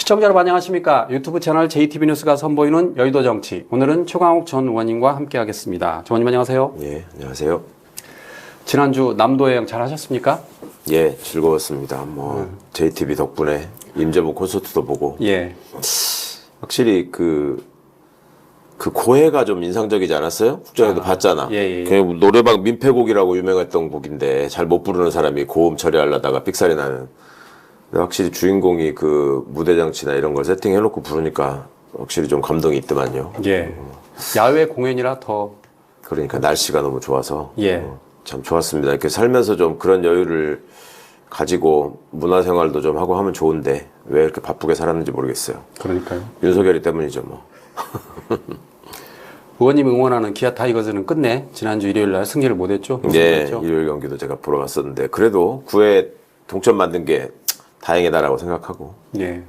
시청자 여러분 안녕하십니까. 유튜브 채널 JTB 뉴스가 선보이는 여의도 정치. 오늘은 최광욱 전 의원님과 함께 하겠습니다. 전 의원님 안녕하세요. 예, 안녕하세요. 지난주 남도 여행 잘 하셨습니까? 예, 즐거웠습니다. JTB 덕분에 임재범 콘서트도 보고. 예. 확실히 그 고해가 좀 인상적이지 않았어요? 국장에도 봤잖아. 예. 그냥 노래방 민폐곡이라고 유명했던 곡인데 잘 못 부르는 사람이 고음 처리하려다가 삑사리 나는. 근데 확실히 주인공이 그 무대 장치나 이런 걸 세팅해놓고 부르니까 확실히 좀 감동이 있더만요. 예. 야외 공연이라 더. 그러니까 날씨가 너무 좋아서. 예. 참 좋았습니다. 이렇게 살면서 좀 그런 여유를 가지고 문화생활도 좀 하고 하면 좋은데 왜 이렇게 바쁘게 살았는지 모르겠어요. 그러니까요. 윤석열이 때문이죠 뭐. 의원님 응원하는 기아 타이거즈는 끝내 지난주 일요일 날 승리를 못했죠? 네, 일요일 경기도 제가 보러 갔었는데 그래도 9회 동점 만든 게 다행이다라고 생각하고. 예.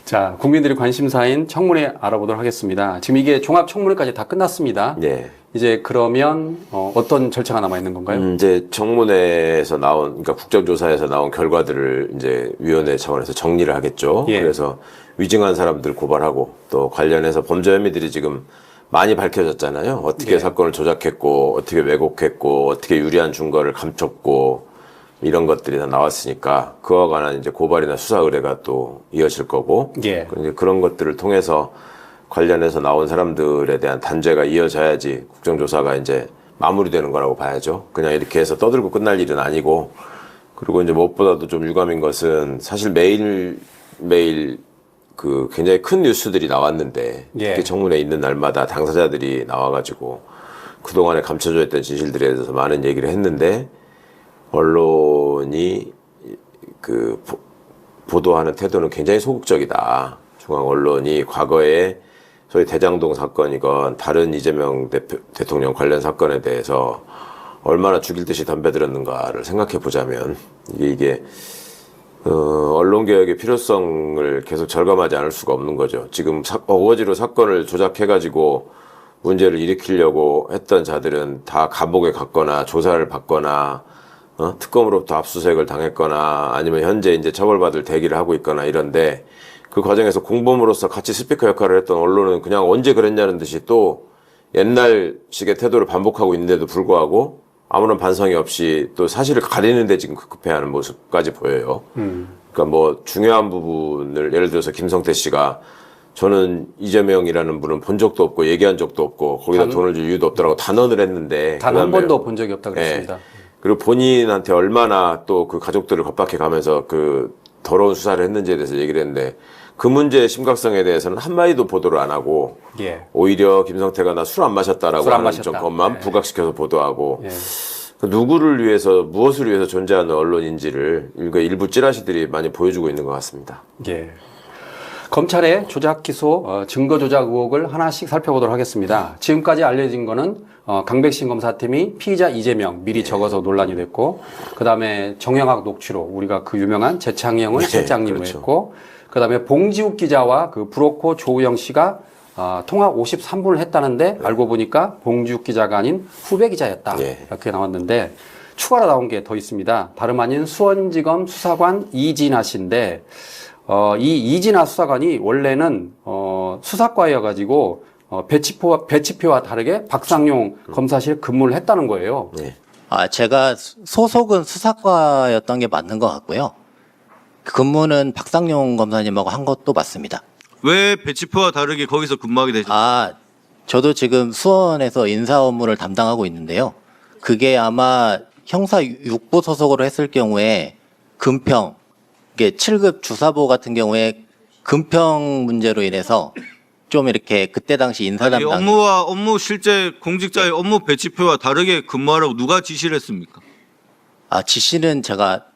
자, 국민들이 관심사인 청문회 알아보도록 하겠습니다. 지금 이게 종합청문회까지 다 끝났습니다. 예. 이제 그러면 어떤 절차가 남아 있는 건가요? 이제 청문회에서 나온, 그러니까 국정조사에서 나온 결과들을 이제 위원회 차원에서 정리를 하겠죠. 예. 그래서 위증한 사람들 고발하고 또 관련해서 범죄 혐의들이 지금 많이 밝혀졌잖아요. 어떻게 예. 사건을 조작했고, 어떻게 왜곡했고, 어떻게 유리한 증거를 감췄고, 이런 것들이 다 나왔으니까 그와 관한 이제 고발이나 수사 의뢰가 또 이어질 거고, 예. 이제 그런 것들을 통해서 관련해서 나온 사람들에 대한 단죄가 이어져야지 국정조사가 이제 마무리되는 거라고 봐야죠. 그냥 이렇게 해서 떠들고 끝날 일은 아니고, 그리고 이제 무엇보다도 좀 유감인 것은 사실 매일 그 굉장히 큰 뉴스들이 나왔는데, 예. 특히 청문회 있는 날마다 당사자들이 나와가지고 그동안에 감춰져 있던 진실들에 대해서 많은 얘기를 했는데, 언론이 그 보도하는 태도는 굉장히 소극적이다. 중앙 언론이 과거에 소위 대장동 사건이건 다른 이재명 대통령 관련 사건에 대해서 얼마나 죽일 듯이 덤벼들었는가를 생각해 보자면 이게 언론개혁의 필요성을 계속 절감하지 않을 수가 없는 거죠. 지금 어거지로 사건을 조작해가지고 문제를 일으키려고 했던 자들은 다 감옥에 갔거나 조사를 받거나 특검으로부터 압수수색을 당했거나 아니면 현재 이제 처벌받을 대기를 하고 있거나 이런데, 그 과정에서 공범으로서 같이 스피커 역할을 했던 언론은 그냥 언제 그랬냐는 듯이 또 옛날식의 태도를 반복하고 있는데도 불구하고 아무런 반성이 없이 또 사실을 가리는데 지금 급급해하는 모습까지 보여요. 그러니까 뭐 중요한 부분을 예를 들어서 김성태 씨가 저는 이재명이라는 분은 본 적도 없고 얘기한 적도 없고 거기다 돈을 줄 이유도 없더라고 단언을 했는데, 단 한 번도 본 적이 없다 그랬습니다. 네. 그리고 본인한테 얼마나 또 그 가족들을 겁박해 가면서 그 더러운 수사를 했는지에 대해서 얘기를 했는데, 그 문제의 심각성에 대해서는 한마디도 보도를 안 하고, 예. 오히려 김성태가 나 술 안 마셨다라고 술 안 하는 마셨다. 것만 네. 부각시켜서 보도하고, 예. 그 누구를 위해서 무엇을 위해서 존재하는 언론인지를 일부 찌라시들이 많이 보여주고 있는 것 같습니다. 예. 검찰의 조작 기소, 증거 조작 의혹을 하나씩 살펴보도록 하겠습니다. 지금까지 알려진 거는 강백신 검사팀이 피의자 이재명 미리 적어서 논란이 됐고, 그 다음에 정영학 녹취록, 우리가 그 유명한 재창영을 실장님으로 그렇죠. 했고, 그 다음에 봉지욱 기자와 그 브로커 조우영 씨가 통화 53분을 했다는데 알고 보니까 봉지욱 기자가 아닌 후배 기자였다. 예. 이렇게 나왔는데 추가로 나온 게 더 있습니다. 다름 아닌 수원지검 수사관 이진아 씨인데, 이 이진아 수사관이 원래는 수사과여가지고 배치표와 다르게 박상용 검사실 근무를 했다는 거예요. 네. 제가 소속은 수사과였던 게 맞는 것 같고요. 근무는 박상용 검사님하고 한 것도 맞습니다. 왜 배치표와 다르게 거기서 근무하게 되죠? 저도 지금 수원에서 인사 업무를 담당하고 있는데요. 그게 아마 형사 6부 소속으로 했을 경우에 금평, 이게 7급 주사보 같은 경우에 금평 문제로 인해서 좀 이렇게 그때 당시 인사 아니, 담당 업무 실제 공직자의 업무 배치표와 다르게 근무하라고 누가 지시를 했습니까? 지시는 제가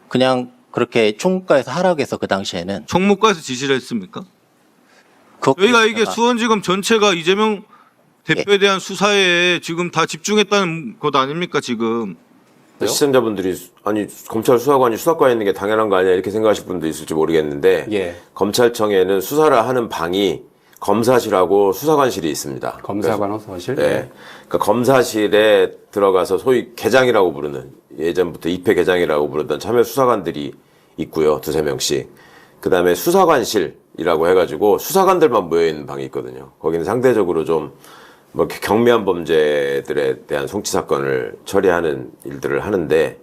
그냥 그렇게 총무과에서 하라고 해서 그 당시에는 총무과에서 지시를 했습니까? 저희가 이게 수원지검 전체가 이재명 대표에 대한 수사에 지금 다 집중했다는 것 아닙니까 지금? 시청자분들이 아니 검찰 수사관이 수사과에 있는 게 당연한 거 아니야 이렇게 생각하실 분도 있을지 모르겠는데, 예. 검찰청에는 수사를 하는 방이 검사실하고 수사관실이 있습니다. 검사관 수사실. 네. 그러니까 검사실에 들어가서 소위 계장이라고 부르는, 예전부터 입회 계장이라고 부르던 참여 수사관들이 있고요. 두세 명씩. 그다음에 수사관실이라고 해가지고 수사관들만 모여있는 방이 있거든요. 거기는 상대적으로 좀 뭐 경미한 범죄들에 대한 송치 사건을 처리하는 일들을 하는데,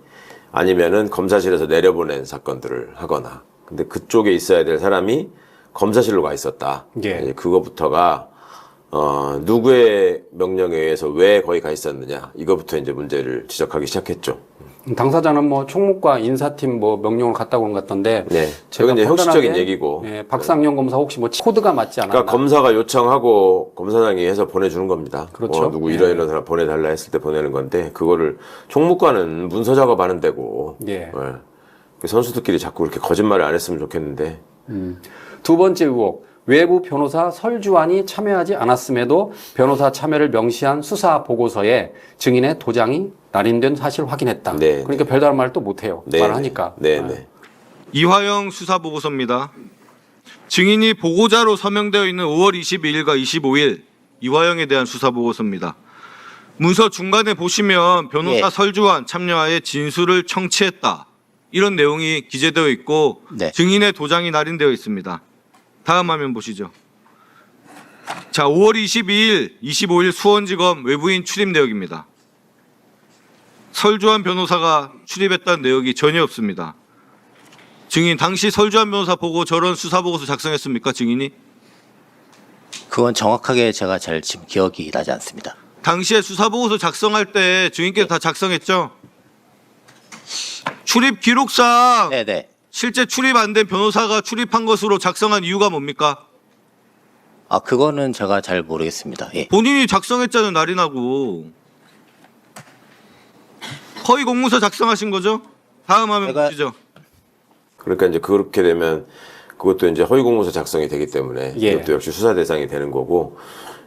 아니면은 검사실에서 내려보낸 사건들을 하거나. 근데 그쪽에 있어야 될 사람이 검사실로 가 있었다. 예. 그거부터가 누구의 명령에 의해서 왜 거기 가 있었느냐, 이거부터 이제 문제를 지적하기 시작했죠. 당사자는 뭐 총무과 인사팀 뭐 명령을 갔다고 그런 것 같던데. 네. 제가 그건 이제 형식적인 판단하기엔, 얘기고. 예, 박상영 검사 혹시 뭐 코드가 맞지 않았나? 그러니까 검사가 요청하고 검사장이 해서 보내주는 겁니다. 그렇죠. 누구 이런 사람 보내달라 했을 때 보내는 건데, 그거를 총무과는 문서 작업하는 데고. 예. 그 선수들끼리 자꾸 그렇게 거짓말을 안 했으면 좋겠는데. 두 번째 의혹. 외부 변호사 설주환이 참여하지 않았음에도 변호사 참여를 명시한 수사 보고서에 증인의 도장이 날인된 사실 확인했다. 네, 그러니까 별다른 말 또 못해요. 말을 하니까. 네네. 이화영 수사 보고서입니다. 증인이 보고자로 서명되어 있는 5월 22일과 25일 이화영에 대한 수사 보고서입니다. 문서 중간에 보시면 변호사 예. 설주환 참여하에 진술을 청취했다, 이런 내용이 기재되어 있고 네. 증인의 도장이 날인되어 있습니다. 다음 화면 보시죠. 자, 5월 22일, 25일 수원지검 외부인 출입 내역입니다. 설주환 변호사가 출입했다는 내역이 전혀 없습니다. 증인, 당시 설주환 변호사 보고 저런 수사 보고서 작성했습니까, 증인이? 그건 정확하게 제가 잘 지금 기억이 나지 않습니다. 당시에 수사 보고서 작성할 때 증인께서 다 작성했죠? 출입 기록상 네네. 실제 출입 안 된 변호사가 출입한 것으로 작성한 이유가 뭡니까? 아, 그거는 제가 잘 모르겠습니다. 예. 본인이 작성했잖아요, 날인하고. 허위 공문서 작성하신 거죠? 다음 화면 제가- 보시죠. 그러니까 이제 그렇게 되면 그것도 이제 허위 공문서 작성이 되기 때문에 예. 그것도 역시 수사 대상이 되는 거고,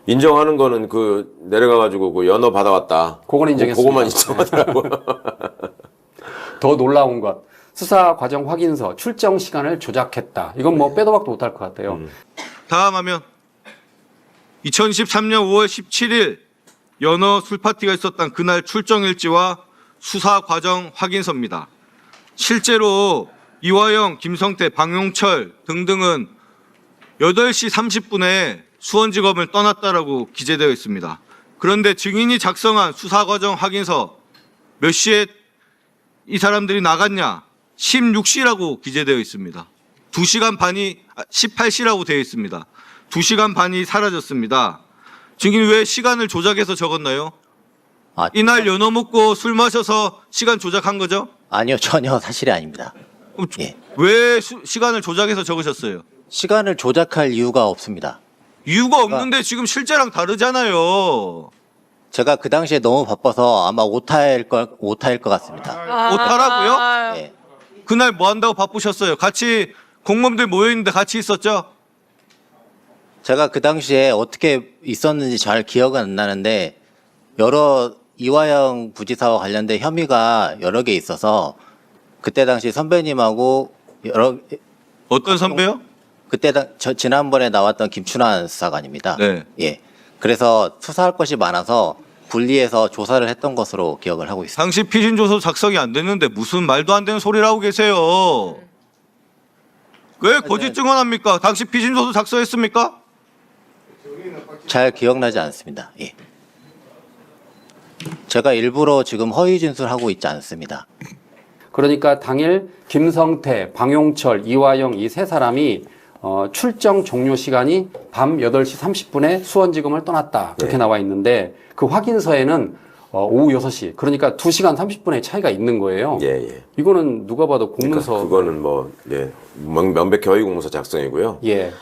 인정하는 거는 그 내려가가지고 그 연어 받아왔다. 그건 인정했습니다. 그거만 인정하더라고요. 더 놀라운 것. 수사 과정 확인서 출정 시간을 조작했다. 이건 뭐 빼도 박도 못할 것 같아요. 다음 화면. 2013년 5월 17일 연어 술파티가 있었던 그날 출정 일지와 수사 과정 확인서입니다. 실제로 이화영, 김성태, 방용철 등등은 8시 30분에 수원지검을 떠났다라고 기재되어 있습니다. 그런데 증인이 작성한 수사 과정 확인서, 몇 시에 이 사람들이 나갔냐? 16시라고 기재되어 있습니다. 2시간 반이 18시라고 되어 있습니다. 2시간 반이 사라졌습니다. 증인 왜 시간을 조작해서 적었나요? 아, 이날 연어 먹고 술 마셔서 시간 조작한 거죠? 아니요, 전혀 사실이 아닙니다. 그럼 예. 왜 시간을 조작해서 적으셨어요? 시간을 조작할 이유가 없습니다. 이유가 없는데 지금 실제랑 다르잖아요. 제가 그 당시에 너무 바빠서 아마 오타일 것 같습니다. 오타라고요? 예. 그날 뭐 한다고 바쁘셨어요? 같이 공무원들 모여있는데 같이 있었죠? 제가 그 당시에 어떻게 있었는지 잘 기억은 안 나는데, 여러 이화영 부지사와 관련된 혐의가 여러 개 있어서 그때 당시 선배님하고 어떤 선배요? 그때 지난번에 나왔던 김춘환 수사관입니다. 네. 예. 그래서 수사할 것이 많아서 분리해서 조사를 했던 것으로 기억을 하고 있습니다. 당시 피신조서 작성이 안 됐는데 무슨 말도 안 되는 소리를 하고 계세요. 왜 거짓 증언합니까? 당시 피신조서 작성했습니까? 잘 기억나지 않습니다. 예. 제가 일부러 지금 허위 진술하고 있지 않습니다. 그러니까 당일 김성태, 방용철, 이화영 이 세 사람이 출정 종료 시간이 밤 8시 30분에 수원지검을 떠났다. 그렇게 나와 있는데 그 확인서에는 오후 6시, 그러니까 2시간 30분의 차이가 있는 거예요. 예. 이거는 누가 봐도 공문서. 그러니까 그거는 뭐, 명백히 허위 공문서 작성이고요. 예.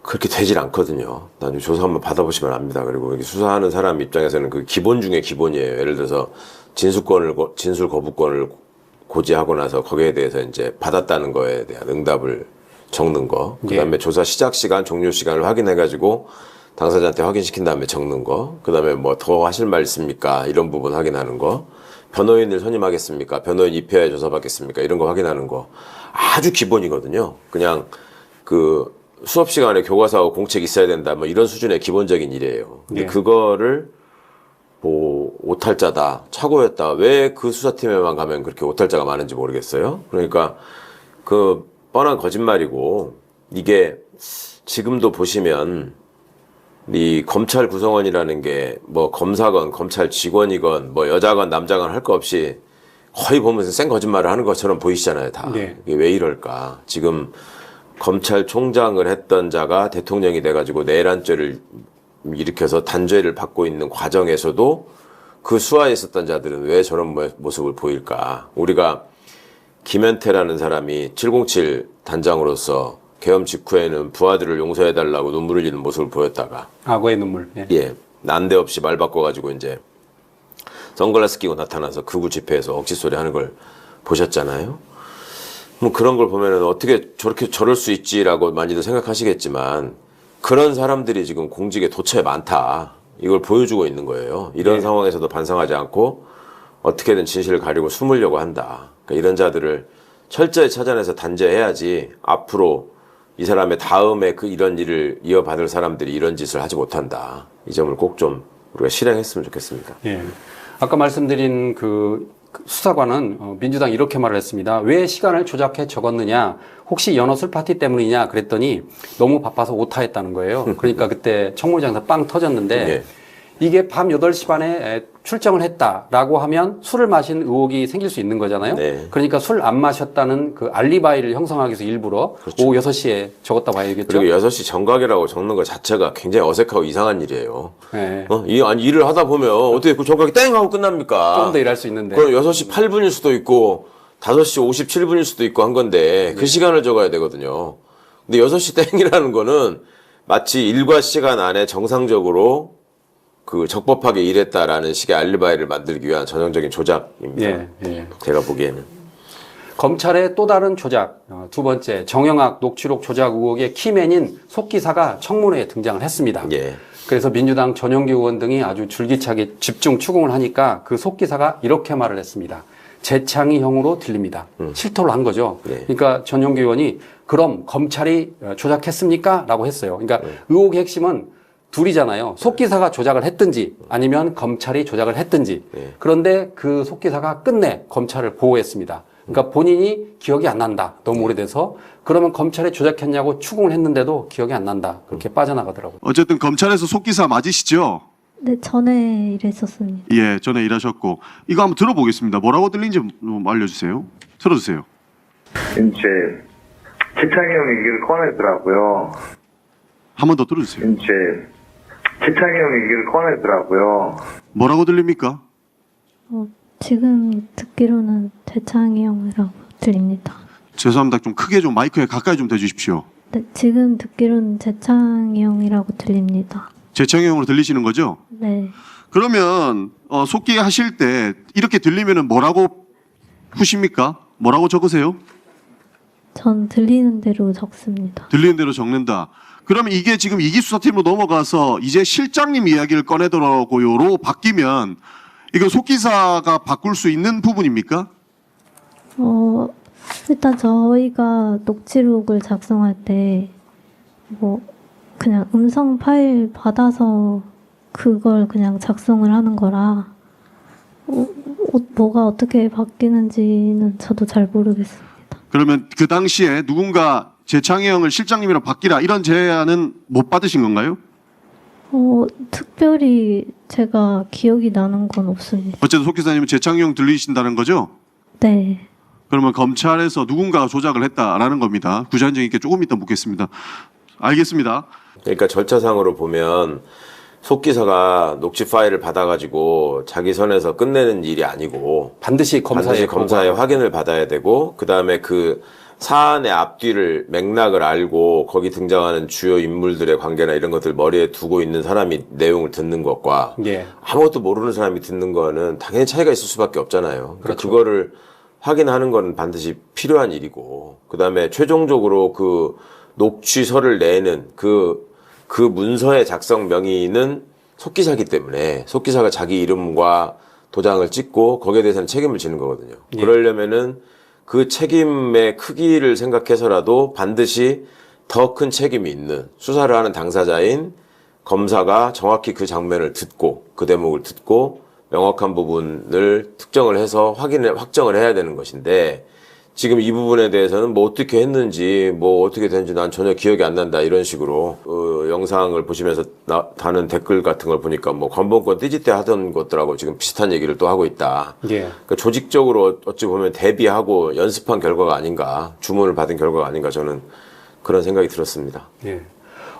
그렇게 되질 않거든요. 나중에 조사 한번 받아보시면 압니다. 그리고 여기 수사하는 사람 입장에서는 그 기본 중에 기본이에요. 예를 들어서 진술 거부권을 고지하고 나서 거기에 대해서 이제 받았다는 거에 대한 응답을 적는 거. 그 다음에 조사 시작 시간, 종료 시간을 확인해가지고 당사자한테 확인시킨 다음에 적는 거. 그 다음에 뭐 더 하실 말 있습니까? 이런 부분 확인하는 거. 변호인을 선임하겠습니까? 변호인 입회하에 조사받겠습니까? 이런 거 확인하는 거. 아주 기본이거든요. 그냥 그 수업 시간에 교과서하고 공책 있어야 된다. 뭐 이런 수준의 기본적인 일이에요. 근데 그거를 뭐 오탈자다, 착오였다. 왜 그 수사팀에만 가면 그렇게 오탈자가 많은지 모르겠어요. 그러니까 그 뻔한 거짓말이고 이게 지금도 보시면 이 검찰 구성원이라는 게 뭐 검사건 검찰 직원이건 뭐 여자건 남자건 할 거 없이 거의 보면서 센 거짓말을 하는 것처럼 보이시잖아요, 다. 네. 이게 왜 이럴까? 지금 검찰총장을 했던 자가 대통령이 돼가지고 내란죄를 일으켜서 단죄를 받고 있는 과정에서도 그 수하에 있었던 자들은 왜 저런 모습을 보일까? 우리가 김현태라는 사람이 707 단장으로서 계엄 직후에는 부하들을 용서해달라고 눈물 흘리는 모습을 보였다가 악어의 눈물. 예. 예, 난데없이 말 바꿔가지고 이제 선글라스 끼고 나타나서 극우 집회에서 억지 소리 하는 걸 보셨잖아요. 뭐 그런 걸 보면은 어떻게 저렇게 저럴 수 있지라고 많이들 생각하시겠지만 그런 사람들이 지금 공직에 도처에 많다. 이걸 보여주고 있는 거예요. 이런 네. 상황에서도 반성하지 않고 어떻게든 진실을 가리고 숨으려고 한다. 그러니까 이런 자들을 철저히 찾아내서 단죄해야지 앞으로 이 사람의 다음에 이런 일을 이어받을 사람들이 이런 짓을 하지 못한다. 이 점을 꼭 좀 우리가 실행했으면 좋겠습니다. 예. 아까 말씀드린 그 수사관은 민주당 이렇게 말을 했습니다. 왜 시간을 조작해 적었느냐? 혹시 연어술 파티 때문이냐? 그랬더니 너무 바빠서 오타했다는 거예요. 그러니까 그때 청문장에서 빵 터졌는데 예. 이게 밤 8시 반에 출정을 했다라고 하면 술을 마신 의혹이 생길 수 있는 거잖아요. 네. 그러니까 술 안 마셨다는 그 알리바이를 형성하기 위해서 일부러 오후 6시에 적었다고 봐야겠죠. 그리고 6시 정각이라고 적는 것 자체가 굉장히 어색하고 이상한 일이에요. 네. 아니, 일을 하다 보면 어떻게 그 정각이 땡 하고 끝납니까? 좀 더 일할 수 있는데. 그럼 6시 8분일 수도 있고 5시 57분일 수도 있고 한 건데 그 시간을 적어야 되거든요. 근데 6시 땡이라는 거는 마치 일과 시간 안에 정상적으로 그 적법하게 일했다라는 식의 알리바이를 만들기 위한 전형적인 조작입니다. 예, 예. 제가 보기에는. 검찰의 또 다른 조작, 두 번째 정영학 녹취록 조작 의혹의 키맨인 속기사가 청문회에 등장을 했습니다. 예. 그래서 민주당 전용기 의원 등이 아주 줄기차게 집중 추궁을 하니까 그 속기사가 이렇게 말을 했습니다. 재창의형으로 들립니다. 실토를 한 거죠. 네. 그러니까 전용기 의원이 그럼 검찰이 조작했습니까? 라고 했어요. 그러니까 의혹의 핵심은 둘이잖아요. 속기사가 조작을 했든지 아니면 검찰이 조작을 했든지. 네. 그런데 그 속기사가 끝내 검찰을 보호했습니다. 그러니까 본인이 기억이 안 난다. 너무 오래돼서. 그러면 검찰이 조작했냐고 추궁을 했는데도 기억이 안 난다. 그렇게 빠져나가더라고요. 어쨌든 검찰에서 속기사 맞으시죠? 네, 전에 일했었습니다. 예, 전에 일하셨고 이거 한번 들어보겠습니다. 뭐라고 들린지 좀 알려주세요. 들어주세요. 이제 최창희 형 얘기를 꺼내더라고요. 한 번 더 들어주세요. 이제 최창희 형 얘기를 꺼내더라고요. 뭐라고 들립니까? 지금 듣기로는 재창이 형이라고 들립니다. 죄송합니다. 좀 크게 좀 마이크에 가까이 좀 대주십시오. 네, 지금 듣기로는 재창이 형이라고 들립니다. 재창형으로 들리시는 거죠? 네, 그러면 속기 하실 때 이렇게 들리면은 뭐라고 푸십니까? 뭐라고 적으세요? 전 들리는 대로 적습니다. 들리는 대로 적는다. 그러면 이게 지금 이기수사팀으로 넘어가서 이제 실장님 이야기를 꺼내더라고요로 바뀌면 이거 속기사가 바꿀 수 있는 부분입니까? 일단 저희가 녹취록을 작성할 때 뭐 그냥 음성 파일 받아서 그걸 그냥 작성을 하는 거라 뭐가 어떻게 바뀌는지는 저도 잘 모르겠습니다. 그러면 그 당시에 누군가 재창희 형을 실장님이랑 바뀌라 이런 제안은 못 받으신 건가요? 특별히 제가 기억이 나는 건 없습니다. 어쨌든 속기사님은 재창희 형 들리신다는 거죠? 네. 그러면 검찰에서 누군가가 조작을 했다라는 겁니다. 구자현정님께 조금 이따 묻겠습니다. 알겠습니다. 그러니까 절차상으로 보면 속기사가 녹취 파일을 받아가지고 자기 선에서 끝내는 일이 아니고 반드시 검사의 확인을 받아야 되고 그 다음에 그 사안의 앞뒤를 맥락을 알고 거기 등장하는 주요 인물들의 관계나 이런 것들 머리에 두고 있는 사람이 내용을 듣는 것과 예. 아무것도 모르는 사람이 듣는 거는 당연히 차이가 있을 수밖에 없잖아요. 그러니까 그렇죠. 그거를 확인하는 거는 반드시 필요한 일이고 그 다음에 최종적으로 그 녹취서를 내는 그 문서의 작성 명의는 속기사기 때문에 속기사가 자기 이름과 도장을 찍고 거기에 대해서는 책임을 지는 거거든요. 예. 그러려면은 그 책임의 크기를 생각해서라도 반드시 더 큰 책임이 있는 수사를 하는 당사자인 검사가 정확히 그 장면을 듣고 그 대목을 듣고 명확한 부분을 특정을 해서 확정을 해야 되는 것인데 지금 이 부분에 대해서는 뭐 어떻게 했는지 뭐 어떻게 됐는지 난 전혀 기억이 안 난다 이런 식으로 영상을 보시면서 다는 댓글 같은 걸 보니까 뭐 관본권 띠지 때 하던 것들하고 지금 비슷한 얘기를 또 하고 있다. 예. 그러니까 조직적으로 어찌 보면 대비하고 연습한 결과가 아닌가, 주문을 받은 결과가 아닌가 저는 그런 생각이 들었습니다. 예.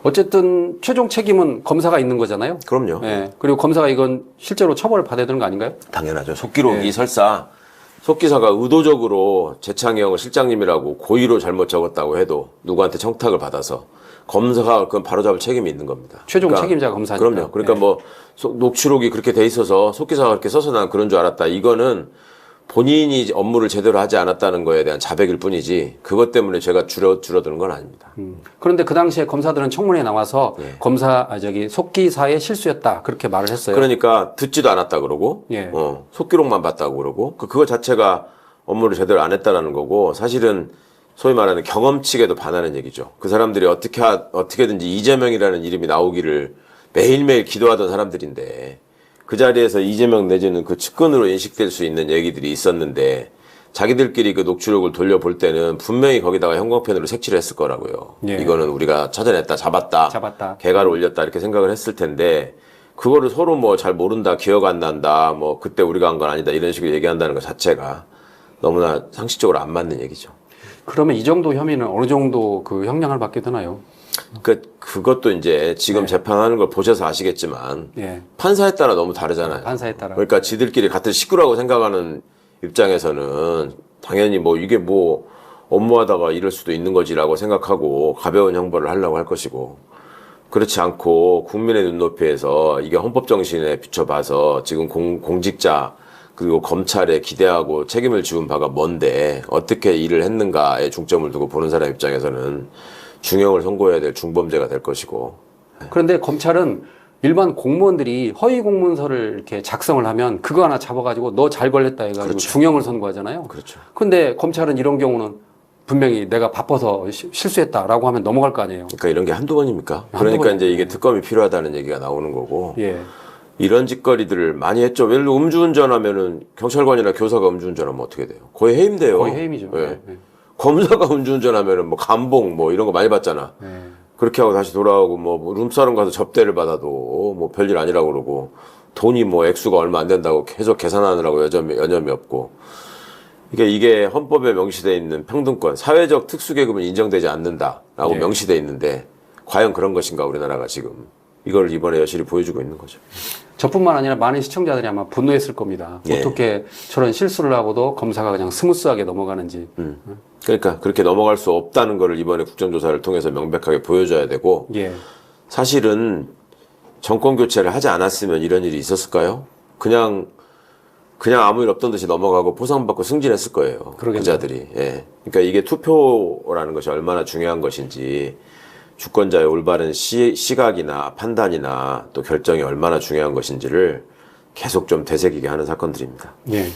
어쨌든 최종 책임은 검사가 있는 거잖아요. 그럼요. 예. 그리고 검사가 이건 실제로 처벌을 받아야 되는 거 아닌가요? 당연하죠. 속기록이 네. 설사 속기사가 의도적으로 재창희 형을 실장님이라고 고의로 잘못 적었다고 해도 누구한테 청탁을 받아서 검사가 그건 바로잡을 책임이 있는 겁니다. 최종 책임자가 검사니까. 그럼요. 그러니까 네. 뭐 녹취록이 그렇게 돼 있어서 속기사가 그렇게 써서 난 그런 줄 알았다. 이거는 본인이 업무를 제대로 하지 않았다는 거에 대한 자백일 뿐이지 그것 때문에 제가 줄어드는 건 아닙니다. 그런데 그 당시에 검사들은 청문회에 나와서 예. 속기사의 실수였다 그렇게 말을 했어요. 그러니까 듣지도 않았다 그러고 예. 속기록만 봤다고 그러고 그거 자체가 업무를 제대로 안 했다라는 거고 사실은 소위 말하는 경험칙에도 반하는 얘기죠. 그 사람들이 어떻게든지 이재명이라는 이름이 나오기를 매일매일 기도하던 사람들인데 그 자리에서 이재명 내지는 그 측근으로 인식될 수 있는 얘기들이 있었는데 자기들끼리 그 녹취록을 돌려볼 때는 분명히 거기다가 형광펜으로 색칠을 했을 거라고요. 예. 이거는 우리가 찾아냈다, 잡았다, 개가를 올렸다 이렇게 생각을 했을 텐데 그거를 서로 뭐 잘 모른다, 기억 안 난다, 뭐 그때 우리가 한 건 아니다 이런 식으로 얘기한다는 것 자체가 너무나 상식적으로 안 맞는 얘기죠. 그러면 이 정도 혐의는 어느 정도 그 형량을 받게 되나요? 그것도 이제 지금 재판하는 걸 보셔서 아시겠지만 예. 판사에 따라 너무 다르잖아요. 판사에 따라. 그러니까 지들끼리 같은 식구라고 생각하는 입장에서는 당연히 뭐 이게 뭐 업무하다가 이럴 수도 있는 거지라고 생각하고 가벼운 형벌을 하려고 할 것이고 그렇지 않고 국민의 눈높이에서 이게 헌법 정신에 비춰봐서 지금 공직자 그리고 검찰에 기대하고 책임을 지운 바가 뭔데 어떻게 일을 했는가에 중점을 두고 보는 사람 입장에서는 중형을 선고해야 될 중범죄가 될 것이고. 그런데 검찰은 일반 공무원들이 허위 공문서를 이렇게 작성을 하면 그거 하나 잡아가지고 너 잘 걸렸다 해가지고 그렇죠. 중형을 선고하잖아요. 그렇죠. 근데 검찰은 이런 경우는 분명히 내가 바빠서 실수했다라고 하면 넘어갈 거 아니에요. 그러니까 이런 게 한두 번입니까? 한두 그러니까 번이죠. 이제 이게 특검이 필요하다는 얘기가 나오는 거고. 예. 이런 짓거리들을 많이 했죠. 예를 들어 음주운전하면은 경찰관이나 교사가 음주운전하면 어떻게 돼요? 거의 해임돼요. 거의 해임이죠. 예. 예. 검사가 음주운전하면은 뭐 감봉 뭐 이런 거 많이 받잖아. 예. 그렇게 하고 다시 돌아오고 뭐 룸사롱 가서 접대를 받아도 뭐 별일 아니라고 그러고 돈이 뭐 액수가 얼마 안 된다고 계속 계산하느라고 여념이 없고 이게 헌법에 명시되어 있는 평등권, 사회적 특수계급은 인정되지 않는다라고 예. 명시되어 있는데 과연 그런 것인가 우리나라가 지금 이걸 이번에 여실히 보여주고 있는 거죠. 저뿐만 아니라 많은 시청자들이 아마 분노했을 겁니다. 예. 어떻게 저런 실수를 하고도 검사가 그냥 스무스하게 넘어가는지. 그러니까 그렇게 넘어갈 수 없다는 거를 이번에 국정조사를 통해서 명백하게 보여줘야 되고 예. 사실은 정권 교체를 하지 않았으면 이런 일이 있었을까요? 그냥 아무 일 없던 듯이 넘어가고 보상받고 승진했을 거예요. 그러겠네요. 그자들이. 예. 그러니까 이게 투표라는 것이 얼마나 중요한 것인지 주권자의 올바른 시각이나 판단이나 또 결정이 얼마나 중요한 것인지를 계속 좀 되새기게 하는 사건들입니다. 예.